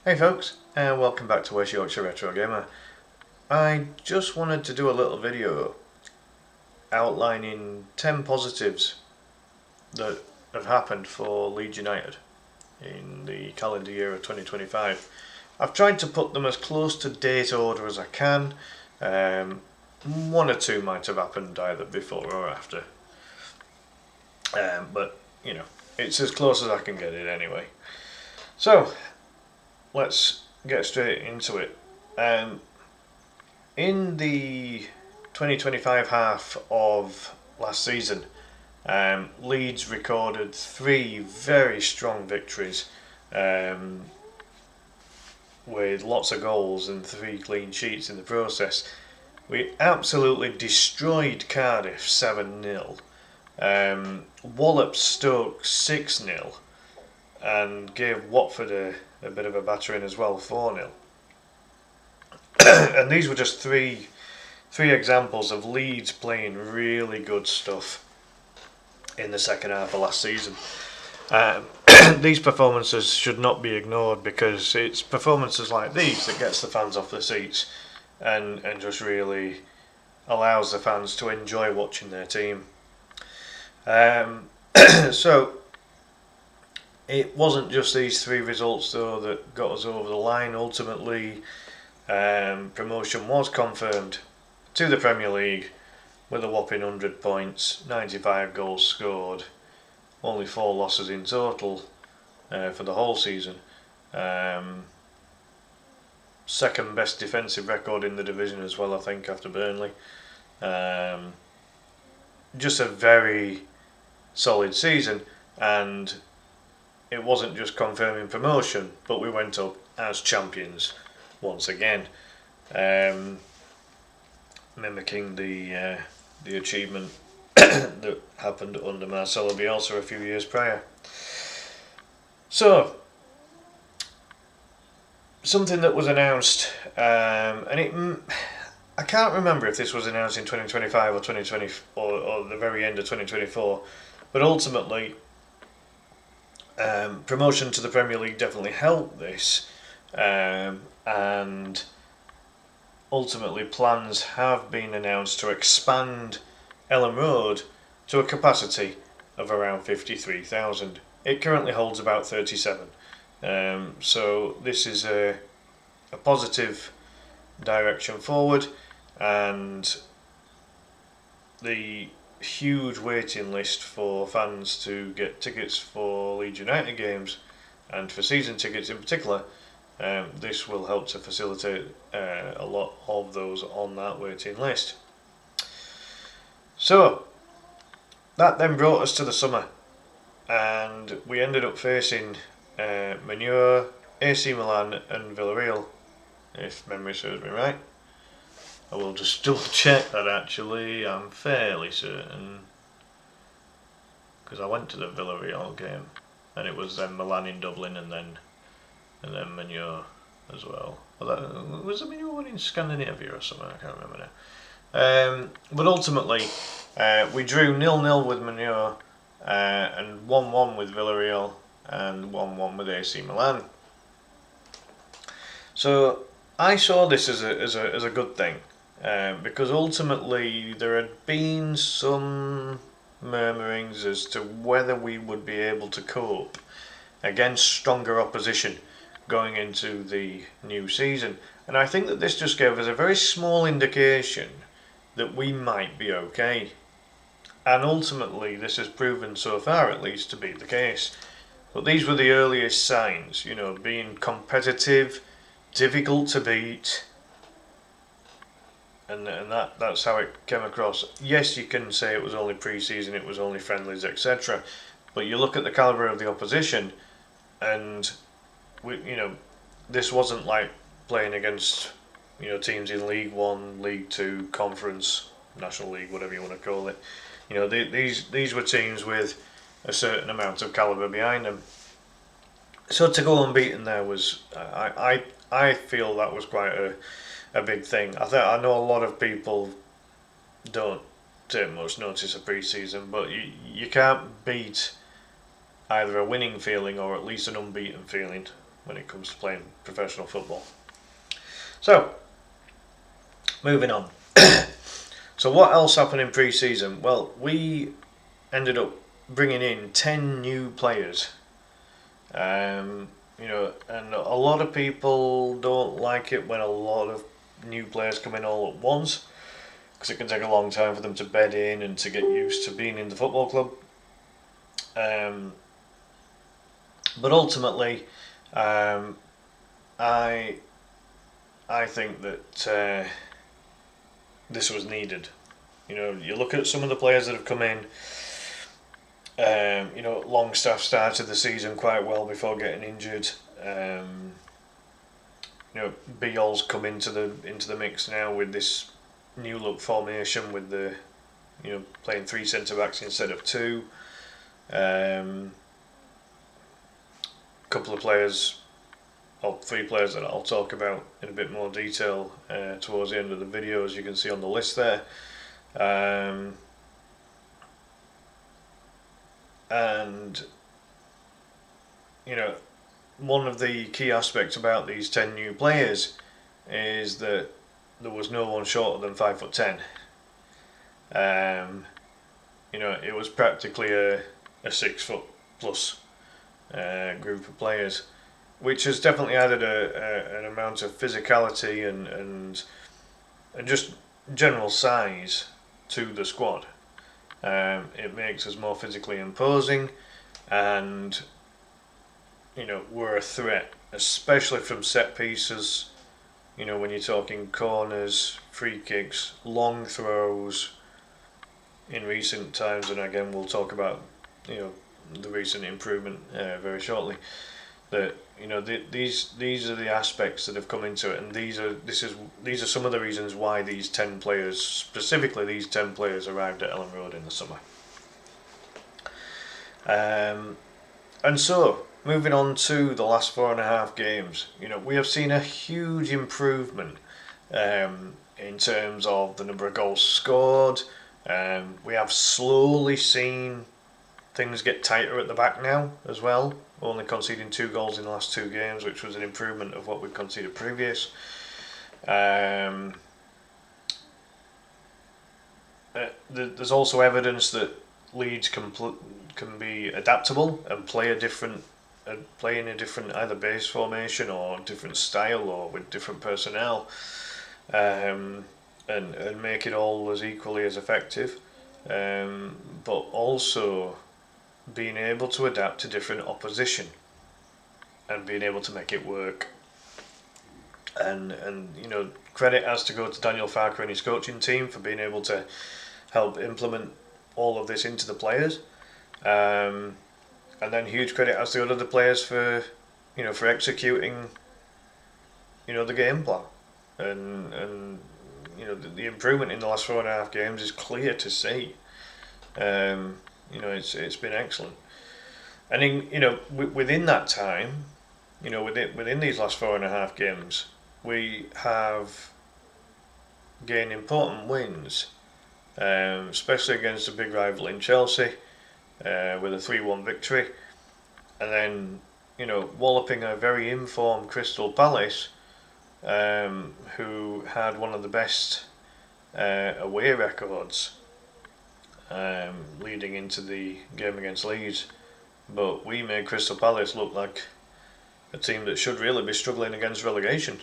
Hey folks, and welcome back to West Yorkshire Retro Gamer. I just wanted to do a little video outlining 10 positives that have happened for Leeds United in the calendar year of 2025. I've tried to put them as close to date order as I can. One or two might have happened either before or after. But, it's as close as I can get it anyway. So, let's get straight into it. In the 2025 half of last season, Leeds recorded 3 very strong victories with lots of goals and 3 clean sheets in the process. We absolutely destroyed Cardiff 7-0, walloped Stoke 6-0, and gave Watford a bit of a battering as well, 4-0. And these were just three examples of Leeds playing really good stuff in the second half of last season. These performances should not be ignored, because it's performances like these that gets the fans off the seats and just really allows the fans to enjoy watching their team. So it wasn't just these 3 results though that got us over the line. Ultimately, promotion was confirmed to the Premier League with a whopping 100 points, 95 goals scored, only 4 losses in total for the whole season. Second best defensive record in the division as well, I think, after Burnley. Just a very solid season, and it wasn't just confirming promotion, but we went up as champions once again, mimicking the achievement that happened under Marcelo Bielsa a few years prior. So, something that was announced, and I can't remember if this was announced in 2025 or 2020 or the very end of 2024, but ultimately, promotion to the Premier League definitely helped this, and ultimately plans have been announced to expand Ellen Road to a capacity of around 53,000. It currently holds about 37. So this is a positive direction forward, and the huge waiting list for fans to get tickets for Leeds United games, and for season tickets in particular, this will help to facilitate a lot of those on that waiting list. So that then brought us to the summer, and we ended up facing Manure, AC Milan and Villarreal, if memory serves me right. I will just double check that actually. I'm fairly certain, because I went to the Villarreal game, and it was then Milan in Dublin, and then Manure as well. Was the Manure one in Scandinavia or something? I can't remember now. But ultimately, we drew 0-0 with Manure, and 1-1 with Villarreal, and 1-1 with AC Milan. So I saw this as a good thing, because ultimately there had been some murmurings as to whether we would be able to cope against stronger opposition going into the new season, and I think that this just gave us a very small indication that we might be okay, and ultimately this has proven so far at least to be the case. But these were the earliest signs, being competitive, difficult to beat, and that's how it came across. Yes, you can say it was only pre-season, it was only friendlies, etc., but you look at the calibre of the opposition, and this wasn't like playing against teams in League 1, League 2, Conference, National League, whatever you want to call it. These were teams with a certain amount of calibre behind them. So to go unbeaten there was, I feel that was quite a big thing. I know a lot of people don't take much notice of pre-season, but you can't beat either a winning feeling or at least an unbeaten feeling. when it comes to playing professional football. So, moving on. So what else happened in pre-season? Well, we ended up bringing in 10 new players. And a lot of people don't like it when a lot of new players come in all at once, because it can take a long time for them to bed in and to get used to being in the football club. But ultimately, I think that this was needed. You look at some of the players that have come in. Longstaff started the season quite well before getting injured. Beale's come into the mix now with this new look formation with the playing 3 centre backs instead of 2. Couple of players, or 3 players that I'll talk about in a bit more detail towards the end of the video, as you can see on the list there. And one of the key aspects about these 10 new players is that there was no one shorter than 5'10". It was practically a 6 foot plus group of players, which has definitely added an amount of physicality and just general size to the squad. It makes us more physically imposing, and we're a threat, especially from set pieces. When you're talking corners, free kicks, long throws. In recent times, and again we'll talk about the recent improvement very shortly. That these are the aspects that have come into it, and these are some of the reasons why these 10 players, specifically these 10 players, arrived at Ellen Road in the summer. And so, moving on to the last 4.5 games, we have seen a huge improvement in terms of the number of goals scored. We have slowly seen things get tighter at the back now as well, only conceding 2 goals in the last 2 games, which was an improvement of what we'd conceded previous. There's also evidence that Leeds can be adaptable and play in a different either base formation or different style or with different personnel, and make it all as equally as effective, but also being able to adapt to different opposition and being able to make it work. And credit has to go to Daniel Farker and his coaching team for being able to help implement all of this into the players, and then huge credit has to go to the players for executing the game plan, and the improvement in the last 4.5 games is clear to see. It's been excellent, and within that time, within these last 4.5 games, we have gained important wins, especially against a big rival in Chelsea, with a 3-1 victory, and then walloping a very informed Crystal Palace, who had one of the best away records leading into the game against Leeds, but we made Crystal Palace look like a team that should really be struggling against relegation,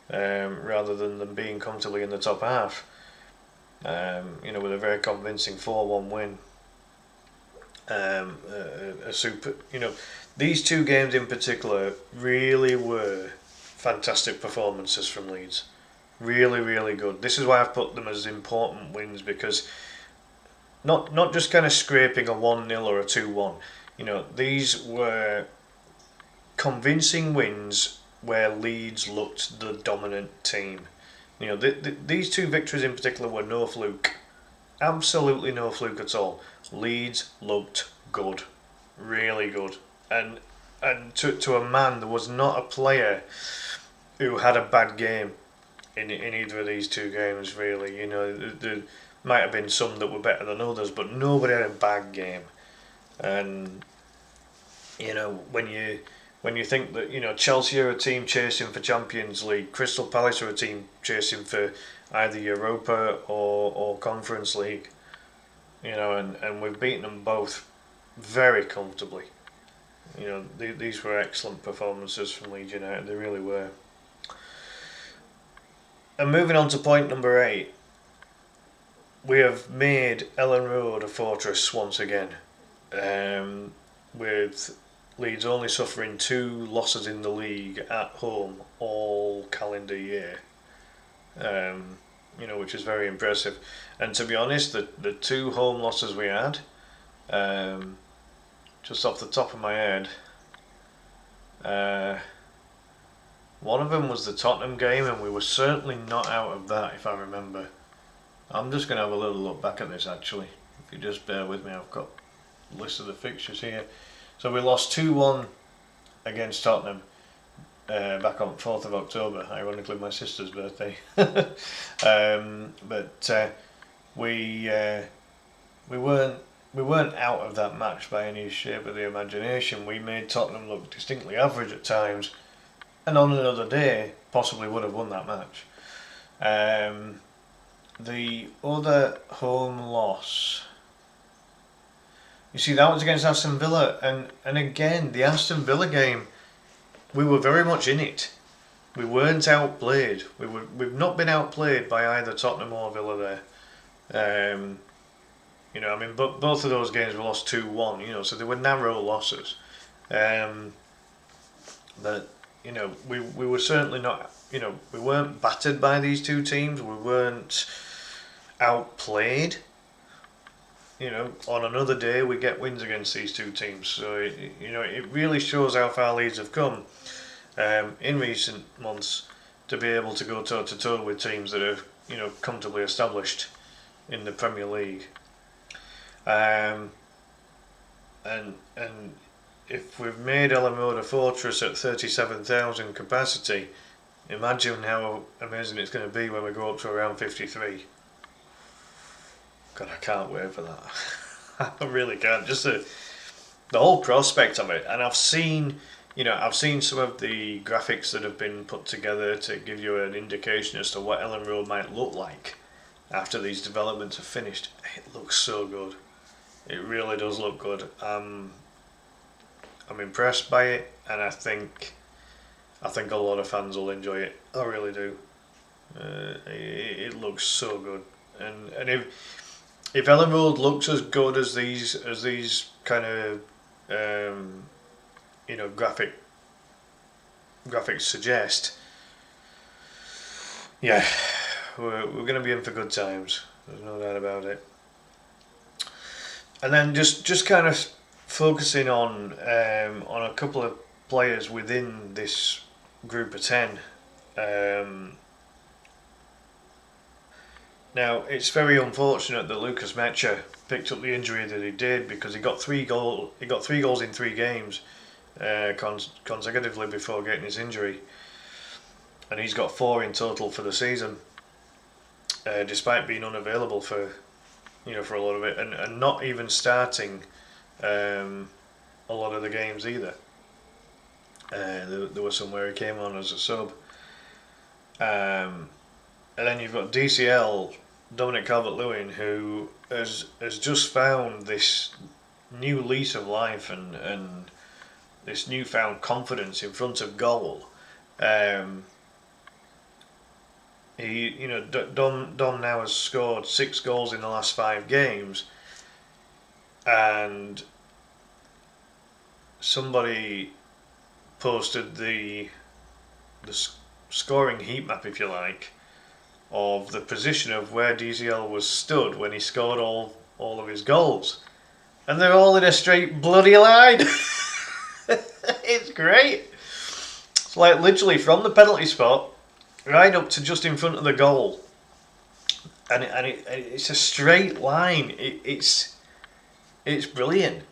rather than them being comfortably in the top half, with a very convincing 4-1 win. A super, these 2 games in particular really were fantastic performances from Leeds. Really, really good. This is why I've put them as important wins, because not just kind of scraping a 1-0 or a 2-1. These were convincing wins where Leeds looked the dominant team. These 2 victories in particular were no fluke. Absolutely no fluke at all. Leeds looked good. Really good. And to a man, there was not a player who had a bad game in either of these 2 games, really. There might have been some that were better than others, but nobody had a bad game. And when when you think that, you know, Chelsea are a team chasing for Champions League, Crystal Palace are a team chasing for either Europa or Conference League, you know, and we've beaten them both very comfortably. You know, these were excellent performances from Leeds United, they really were. And moving on to point number 8, we have made Ellen Road a fortress once again, with Leeds only suffering 2 losses in the league at home all calendar year. You know, which is very impressive. And to be honest, the 2 home losses we had, just off the top of my head, one of them was the Tottenham game, and we were certainly not out of that, if I remember. I'm just going to have a little look back at this actually. If you just bear with me, I've got a list of the fixtures here. So we lost 2-1 against Tottenham back on 4th of October, ironically my sister's birthday. But we weren't out of that match by any shape of the imagination. We made Tottenham look distinctly average at times, and on another day possibly would have won that match. The other home loss, you see, that was against Aston Villa, and again, the Aston Villa game, we were very much in it. We weren't outplayed. We've not been outplayed by either Tottenham or Villa there. You know, I mean, both of those games were lost 2-1. You know, so they were narrow losses. But you know, we were certainly not. You know, we weren't battered by these 2 teams. We weren't outplayed. You know, on another day we get wins against these 2 teams. So you know, it really shows how far Leeds have come in recent months to be able to go toe to toe with teams that are, you know, comfortably established in the Premier League. And if we've made Ellen Road a fortress at 37,000 capacity, imagine how amazing it's going to be when we go up to around 53. God, I can't wait for that. I really can't. Just the whole prospect of it. And I've seen some of the graphics that have been put together to give you an indication as to what Ellen Road might look like after these developments are finished. It looks so good. It really does look good. I'm impressed by it, and I think a lot of fans will enjoy it. I really do. It looks so good, and if Ellen Road looks as good as these kind of you know, graphics suggest, yeah, we're going to be in for good times. There's no doubt about it. And then just kind of focusing on a couple of players within this group of 10. Now, it's very unfortunate that Lucas Mecha picked up the injury that he did, because he got 3 goals in 3 games consecutively before getting his injury, and he's got 4 in total for the season, despite being unavailable for a lot of it, and not even starting a lot of the games either. There was some where he came on as a sub. And then you've got DCL, Dominic Calvert-Lewin, who has just found this new lease of life and this newfound confidence in front of goal. Dom now has scored 6 goals in the last 5 games, and somebody posted the scoring heat map, if you like, of the position of where DCL was stood when he scored all of his goals, and they're all in a straight bloody line. It's great. It's like literally from the penalty spot right up to just in front of the goal, and it's a straight line. It's brilliant.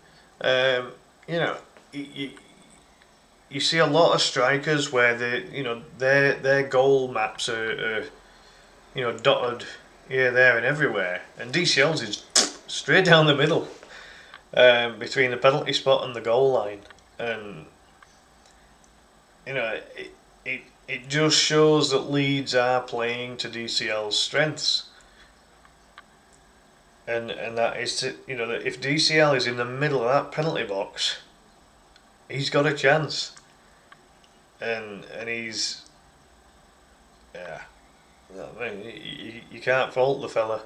You see a lot of strikers where their goal maps are dotted here, there, and everywhere, and DCL's is straight down the middle, between the penalty spot and the goal line, and You know, it just shows that Leeds are playing to DCL's strengths. And that is to, that if DCL is in the middle of that penalty box, he's got a chance. And he's, yeah, I mean, you can't fault the fella.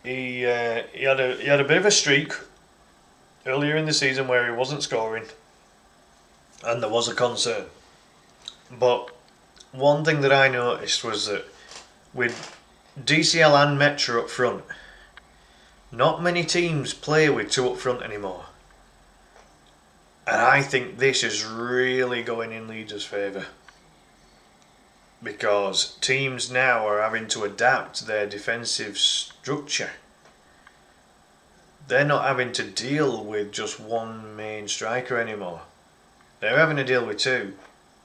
He had a bit of a streak earlier in the season where he wasn't scoring, and there was a concern. But one thing that I noticed was that with DCL and Metro up front, not many teams play with two up front anymore. And I think this is really going in Leeds' favour. Because teams now are having to adapt their defensive structure. They're not having to deal with just one main striker anymore. They're having to deal with two.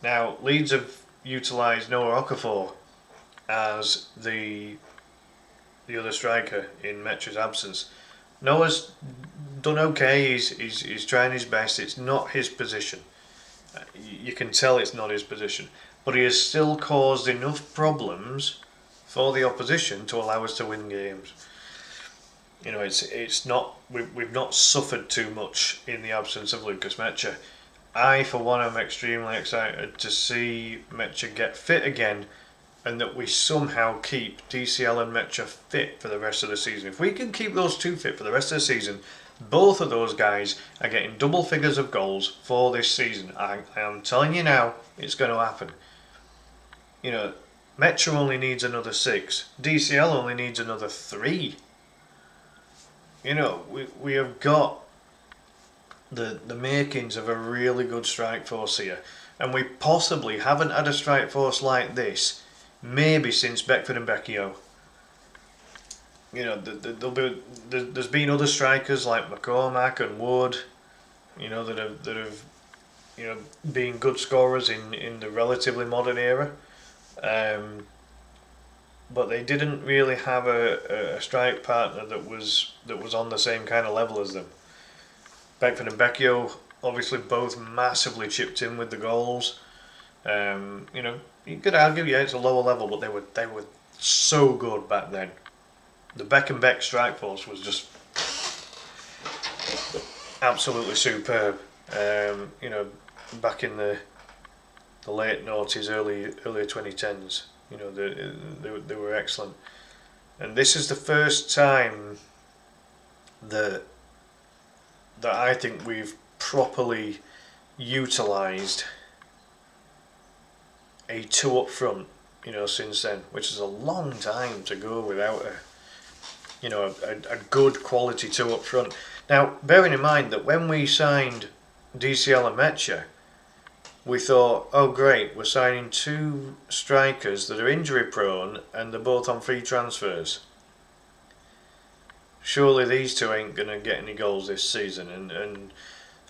Now, Leeds have utilised Noah Okafor as the other striker in Metro's absence. Noah's done okay. He's trying his best. It's not his position. You can tell it's not his position, but he has still caused enough problems for the opposition to allow us to win games. It's not we've not suffered too much in the absence of Lucas Mecha. I, for one, am extremely excited to see Mecha get fit again, and that we somehow keep DCL and Mecha fit for the rest of the season. If we can keep those two fit for the rest of the season, both of those guys are getting double figures of goals for this season. I am telling you now, it's going to happen. Mecha only needs another 6. DCL only needs another 3. We have got the makings of a really good strike force here, and we possibly haven't had a strike force like this maybe since Beckford and Becchio. There's been other strikers like McCormack and Wood, that have been good scorers in the relatively modern era, but they didn't really have a strike partner that was on the same kind of level as them. Beckford and Becchio obviously both massively chipped in with the goals. You could argue, yeah, it's a lower level, but they were so good back then. The Beck and Beck strike force was just absolutely superb. Back in the late noughties, earlier 2010s, they were excellent. And this is the first time that I think we've properly utilised a two up front, since then, which is a long time to go without a good quality two up front. Now, bearing in mind that when we signed DCL and Mecha, we thought, oh great, we're signing two strikers that are injury prone and they're both on free transfers. Surely these two ain't going to get any goals this season. And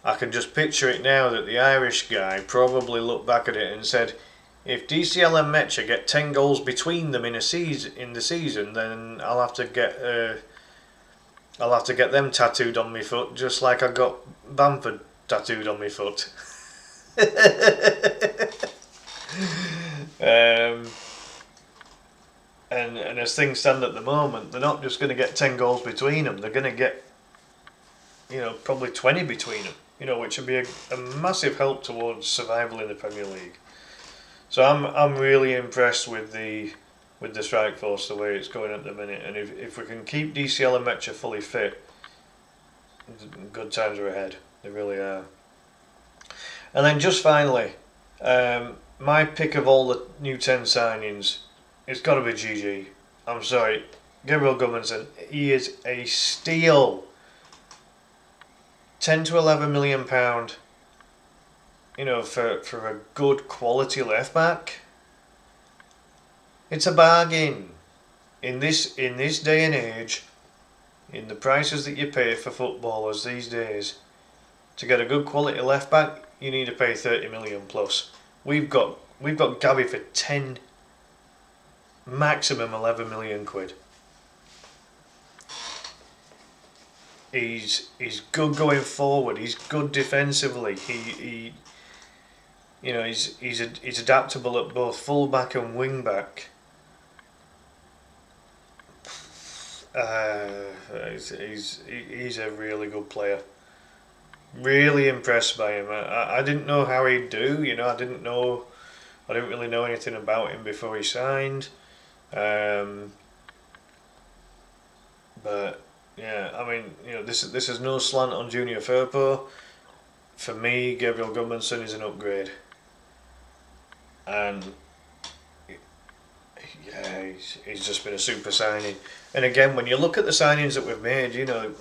I can just picture it now that the Irish guy probably looked back at it and said, if DCL and Mecha get 10 goals between them in the season, then I'll have to get them tattooed on my foot, just like I got Bamford tattooed on my foot. And as things stand at the moment, they're not just going to get 10 goals between them, they're going to get probably 20 between them, which would be a massive help towards survival in the Premier League. So I'm really impressed with the strike force, the way it's going at the minute, and if we can keep DCL and Mecha fully fit, good times are ahead. They really are. And then just finally, my pick of all the new 10 signings, it's got to be GG. I'm sorry, Gabriel Gudmundsson. He is a steal. 10 to 11 million pound. For a good quality left back. It's a bargain. In this day and age, in the prices that you pay for footballers these days, to get a good quality left back, you need to pay 30 million plus. We've got Gabby for 10, maximum 11 million quid. He's good going forward. He's good defensively. You know, he's adaptable at both fullback and wing back. Uh, he's a really good player. Really impressed by him. I didn't know how he'd do. You know, I didn't really know anything about him before he signed. Um, but yeah, I mean, you know, this is no slant on Junior Firpo. For me, Gabriel Goodmanson is an upgrade, and yeah, he's just been a super signing. And again, when you look at the signings that we've made, you know,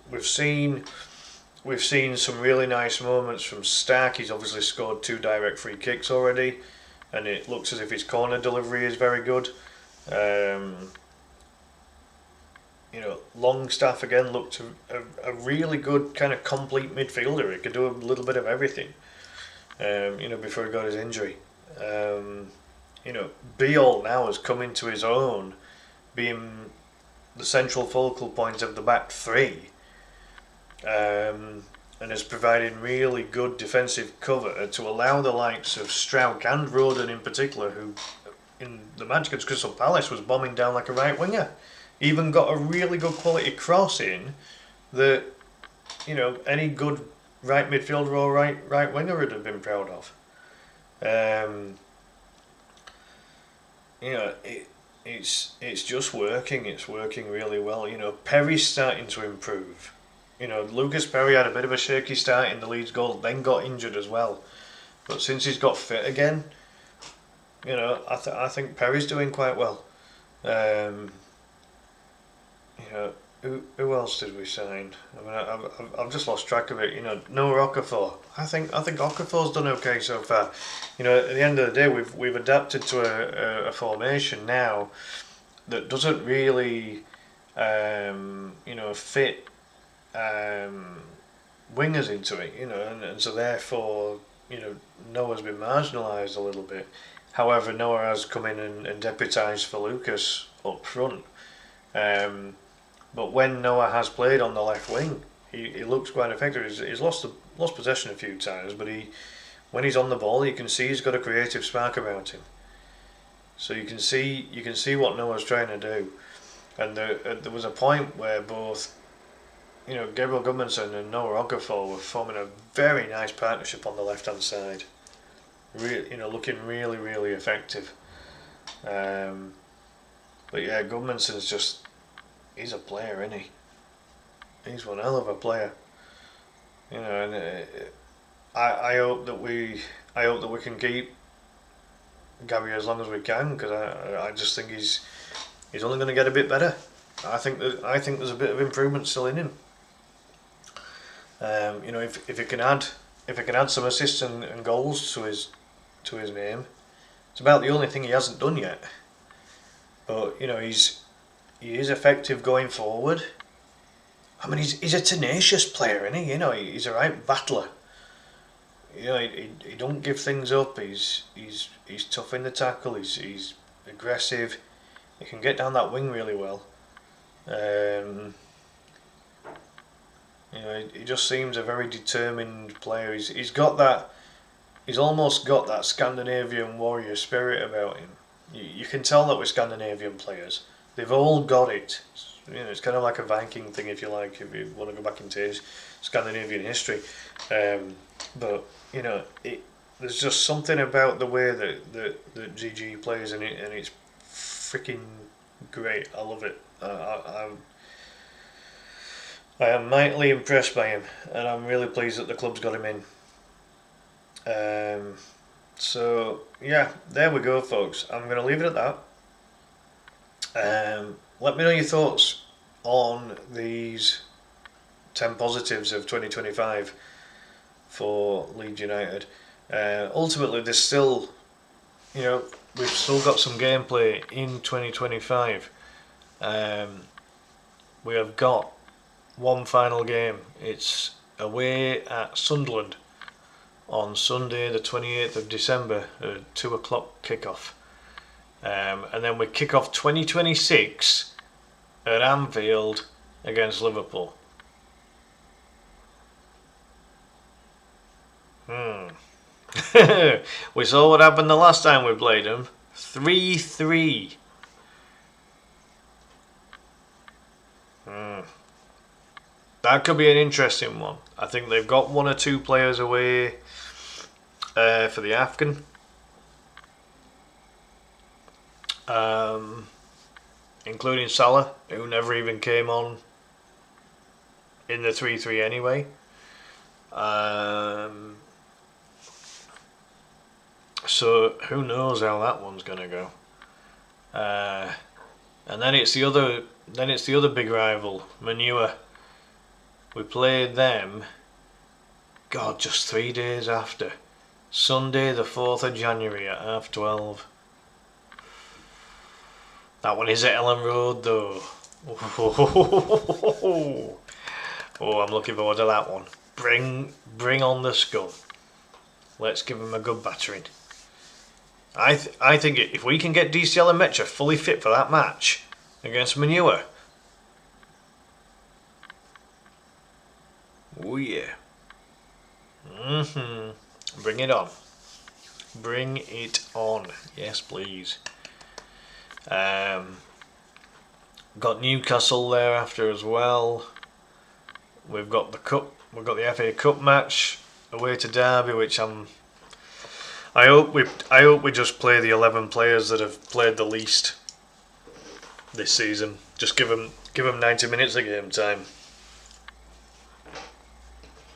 we've seen some really nice moments from Stark. He's obviously scored 2 direct free kicks already, and it looks as if his corner delivery is very good. Um, you know, Longstaff again looked a really good kind of complete midfielder. He could do a little bit of everything. You know, before he got his injury. You know, Beal now has come into his own, being the central focal point of the back three, and has provided really good defensive cover to allow the likes of Strauch and Roden in particular, who in the match against Crystal Palace was bombing down like a right winger, even got a really good quality cross in that, you know, any good right midfielder or right winger would have been proud of. Um, you know, it's just working. It's working really well. You know, Perry's starting to improve. You know, Lucas Perry had a bit of a shaky start in the Leeds goal, then got injured as well. But since he's got fit again, you know, I think Perry's doing quite well. Um, you know, who else did we sign? I mean, I've just lost track of it. You know, Noah Okafor. I think Okafor's done okay so far. You know, at the end of the day, we've adapted to a formation now that doesn't really, you know, fit wingers into it. You know, and so therefore, you know, Noah's been marginalised a little bit. However, Noah has come in and deputised for Lucas up front. Um, but when Noah has played on the left wing, he looks quite effective. He's lost possession a few times, but when he's on the ball, you can see he's got a creative spark about him. So you can see what Noah's trying to do. And there was a point where both, you know, Gabriel Goodmanson and Noah Okafor were forming a very nice partnership on the left hand side. You know, looking really effective. But yeah, Goodmanson's he's a player, isn't he? He's one hell of a player. You know, and I hope that we can keep Gabby as long as we can, because I just think he's only going to get a bit better. I think there's a bit of improvement still in him. You know, if he can add some assists and goals to his name, it's about the only thing he hasn't done yet. But you know, he is effective going forward. I mean, he's a tenacious player, isn't he? You know, he's a right battler. You know, he don't give things up. He's tough in the tackle. He's aggressive. He can get down that wing really well. You know, he just seems a very determined player. He's got that. He's almost got that Scandinavian warrior spirit about him. You can tell that with Scandinavian players. They've all got it. You know, it's kind of like a Viking thing, if you like, if you want to go back into Scandinavian history. But you know, there's just something about the way that GG plays, and it's freaking great. I love it. I am mightily impressed by him, and I'm really pleased that the club's got him in. So yeah, there we go, folks. I'm going to leave it at that. Let me know your thoughts on these 10 positives of 2025 for Leeds United. Ultimately, there's still, you know, we've still got some gameplay in 2025. We have got one final game. It's away at Sunderland on Sunday the 28th of December at 2 o'clock kickoff. And then we kick off 2026 at Anfield against Liverpool. We saw what happened the last time we played them. 3-3. That could be an interesting one. I think they've got one or two players away for the Afghan. Including Salah, who never even came on in the 3-3 anyway. So who knows how that one's going to go. And then it's the other big rival, Manure. We played them, God, just 3 days after. Sunday the 4th of January at 12:30. That one is at Ellen Road though. Oh, I'm looking forward to that one. Bring on the scum. Let's give them a good battering. I think if we can get DCL and Mecha fully fit for that match against Manure, oh yeah. Bring it on. Bring it on. Yes, please. Got Newcastle thereafter as well. We've got the cup. We've got the FA Cup match away to Derby, which I hope we just play the 11 players that have played the least this season. Just give them 90 minutes of game time.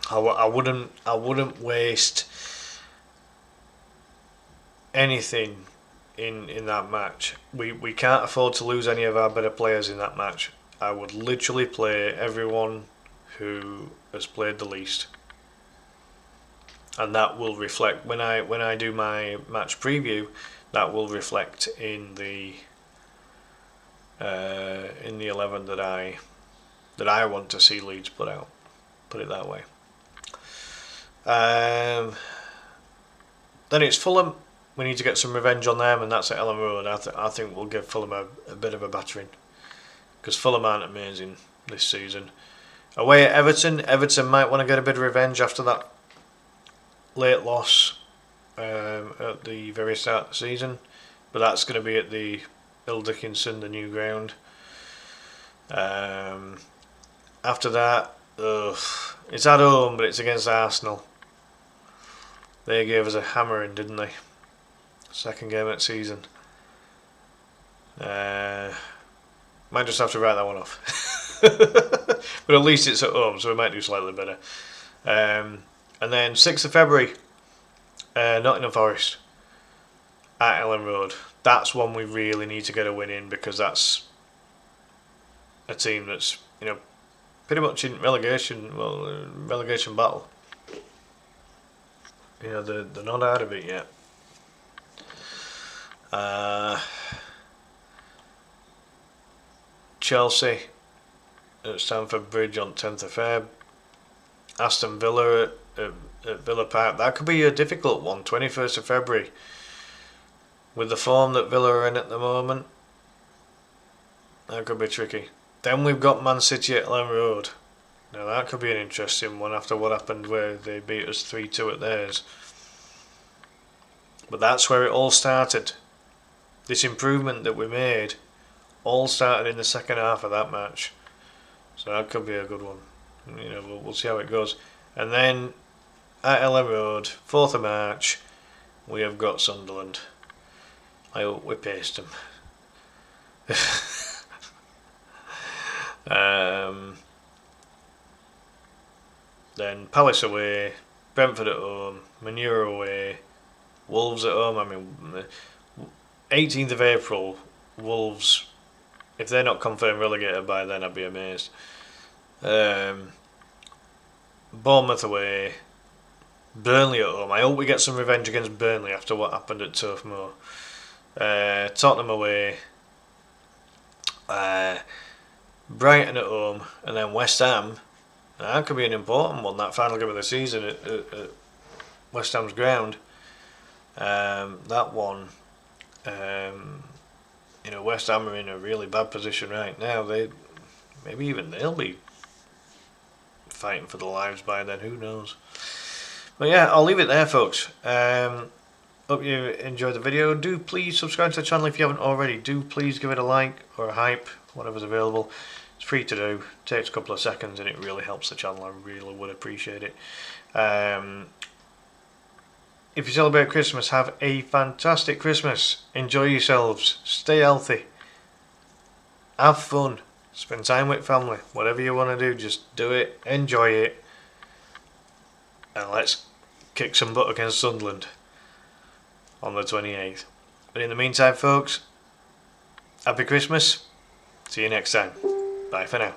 I wouldn't waste anything in that match. We can't afford to lose any of our better players in that match. I would literally play everyone who has played the least, and that will reflect when I do my match preview. That will reflect in the 11 that I want to see Leeds put out. Put it that way. Then it's Fulham. We need to get some revenge on them, and that's at Ellen Road. I think we'll give Fulham a bit of a battering, because Fulham aren't amazing this season. Away at Everton might want to get a bit of revenge after that late loss at the very start of the season, but that's going to be at the Bill Dickinson, the new ground. After that, it's at home, but it's against Arsenal. They gave us a hammering, didn't they? Second game of the season. Might just have to write that one off. But at least it's at home, so we might do slightly better. And then 6th of February, Nottingham Forest at Ellen Road. That's one we really need to get a win in, because that's a team that's pretty much in relegation battle. They're not out of it yet. Chelsea at Stamford Bridge on 10th of Feb. Aston Villa at Villa Park. That could be a difficult one, 21st of February. With the form that Villa are in at the moment, that could be tricky. Then we've got Man City at Ellen Road. Now that could be an interesting one after what happened where they beat us 3-2 at theirs. But that's where it all started. This improvement that we made all started in the second half of that match. So that could be a good one. We'll see how it goes. And then at Ellen Road, 4th of March, we have got Sunderland. I hope we paced them. Then Palace away, Brentford at home, Manure away, Wolves at home. 18th of April, Wolves, if they're not confirmed relegated by then, I'd be amazed. Bournemouth away, Burnley at home. I hope we get some revenge against Burnley after what happened at Turf Moor. Tottenham away, Brighton at home, and then West Ham. That could be an important one, that final game of the season at West Ham's ground. That one, West Ham are in a really bad position right now. Maybe even they'll be fighting for their lives by then, who knows. But yeah, I'll leave it there, folks. Hope you enjoyed the video. Do please subscribe to the channel if you haven't already. Do please give it a like or a hype, whatever's available. It's free to do. It takes a couple of seconds and it really helps the channel. I really would appreciate it. If you celebrate Christmas, have a fantastic Christmas. Enjoy yourselves. Stay healthy. Have fun. Spend time with family. Whatever you want to do, just do it. Enjoy it. And let's kick some butt against Sunderland on the 28th. But in the meantime, folks, happy Christmas. See you next time. Bye for now.